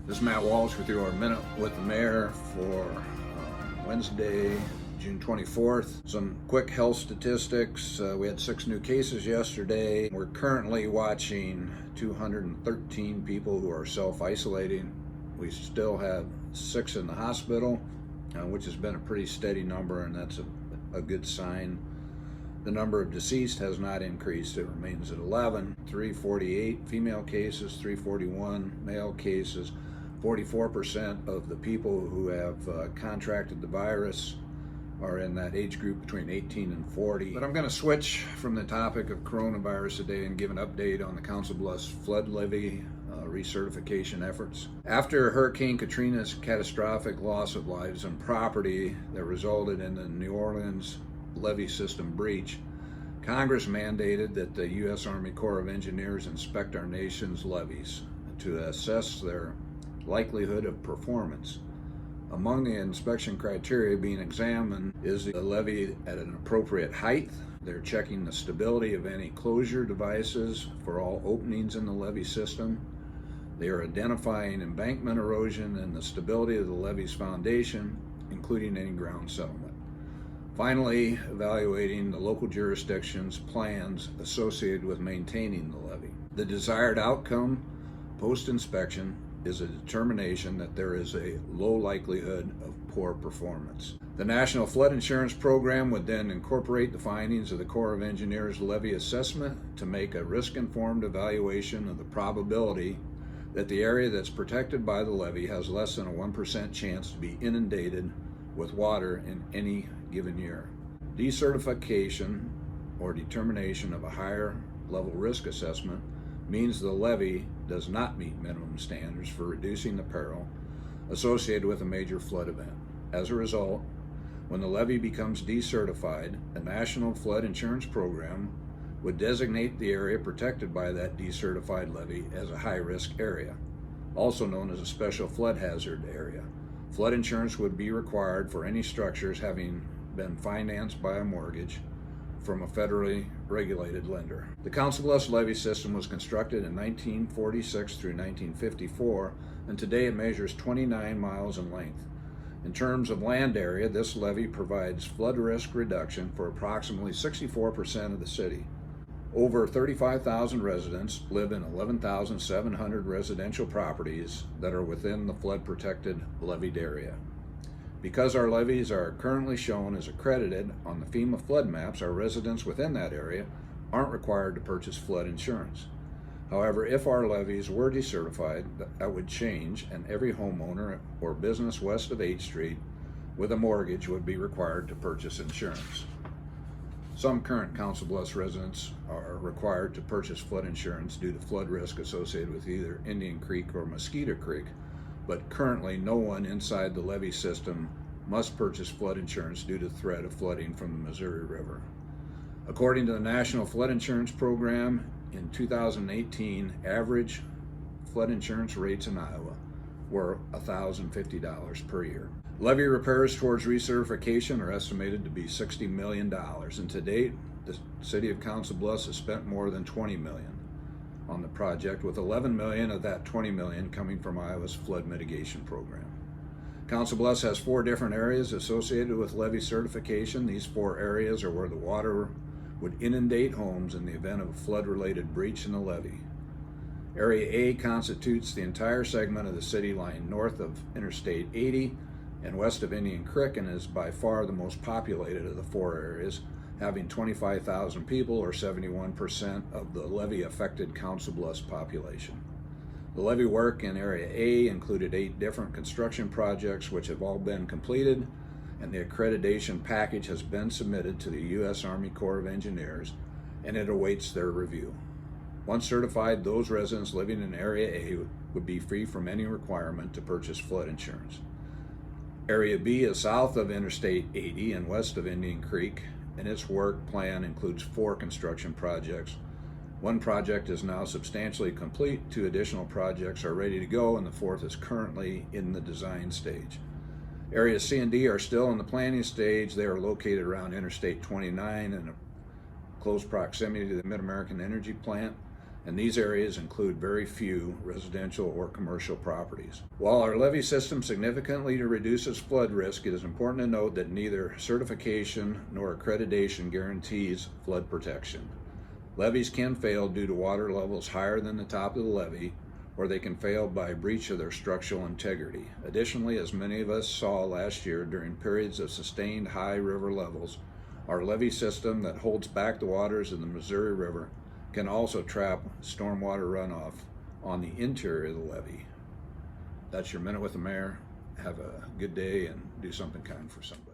This is Matt Walsh with your Minute with the Mayor for Wednesday, June 24th. Some quick health statistics. We had 6 new cases yesterday. We're currently watching 213 people who are self-isolating. We still have 6 in the hospital, which has been a pretty steady number, and that's a good sign. The number of deceased has not increased. It remains at 11. 348 female cases, 341 male cases. 44% of the people who have contracted the virus are in that age group between 18 and 40. But I'm going to switch from the topic of coronavirus today and give an update on the Council Bluffs flood levee recertification efforts. After Hurricane Katrina's catastrophic loss of lives and property that resulted in the New Orleans levee system breach, Congress mandated that the U.S. Army Corps of Engineers inspect our nation's levees to assess their likelihood of performance. Among the inspection criteria being examined is the levee at an appropriate height. They're checking the stability of any closure devices for all openings in the levee system. They are identifying embankment erosion and the stability of the levee's foundation, including any ground settlement. Finally, evaluating the local jurisdiction's plans associated with maintaining the levee. The desired outcome post-inspection is a determination that there is a low likelihood of poor performance. The National Flood Insurance Program would then incorporate the findings of the Corps of Engineers levee assessment to make a risk-informed evaluation of the probability that the area that's protected by the levee has less than a 1% chance to be inundated with water in any given year. Decertification or determination of a higher level risk assessment means the levee does not meet minimum standards for reducing the peril associated with a major flood event. As a result, when the levee becomes decertified, the National Flood Insurance Program would designate the area protected by that decertified levee as a high-risk area, also known as a special flood hazard area. Flood insurance would be required for any structures having been financed by a mortgage from a federally regulated lender. The Council Bluffs levee system was constructed in 1946 through 1954, and today it measures 29 miles in length. In terms of land area, this levee provides flood risk reduction for approximately 64% of the city. Over 35,000 residents live in 11,700 residential properties that are within the flood-protected leveed area. Because our levees are currently shown as accredited on the FEMA flood maps, our residents within that area aren't required to purchase flood insurance. However, if our levees were decertified, that would change, and every homeowner or business west of 8th Street with a mortgage would be required to purchase insurance. Some current Council Bluffs residents are required to purchase flood insurance due to flood risk associated with either Indian Creek or Mosquito Creek, but currently no one inside the levee system must purchase flood insurance due to threat of flooding from the Missouri River. According to the National Flood Insurance Program, in 2018, average flood insurance rates in Iowa were $1,050 per year. Levee repairs towards recertification are estimated to be $60 million, and to date, the City of Council Bluffs has spent more than $20 million on the project, with $11 million of that $20 million coming from Iowa's flood mitigation program. Council Bluffs has 4 different areas associated with levee certification. These 4 areas are where the water would inundate homes in the event of a flood-related breach in the levee. Area A constitutes the entire segment of the city lying north of Interstate 80 and west of Indian Creek, and is by far the most populated of the 4 areas, having 25,000 people, or 71% of the levee-affected Council Bluffs population. The levee work in Area A included 8 different construction projects which have all been completed, and the accreditation package has been submitted to the U.S. Army Corps of Engineers, and it awaits their review. Once certified, those residents living in Area A would be free from any requirement to purchase flood insurance. Area B is south of Interstate 80 and west of Indian Creek, and its work plan includes 4 construction projects. 1 project is now substantially complete, 2 additional projects are ready to go, and the 4th is currently in the design stage. Areas C and D are still in the planning stage. They are located around Interstate 29 in a close proximity to the Mid-American Energy Plant. and these areas include very few residential or commercial properties. While our levee system significantly reduces flood risk, it is important to note that neither certification nor accreditation guarantees flood protection. Levees can fail due to water levels higher than the top of the levee, or they can fail by breach of their structural integrity. Additionally, as many of us saw last year during periods of sustained high river levels, our levee system that holds back the waters of the Missouri River can also trap stormwater runoff on the interior of the levee. That's your Minute with the Mayor. Have a good day and do something kind for somebody.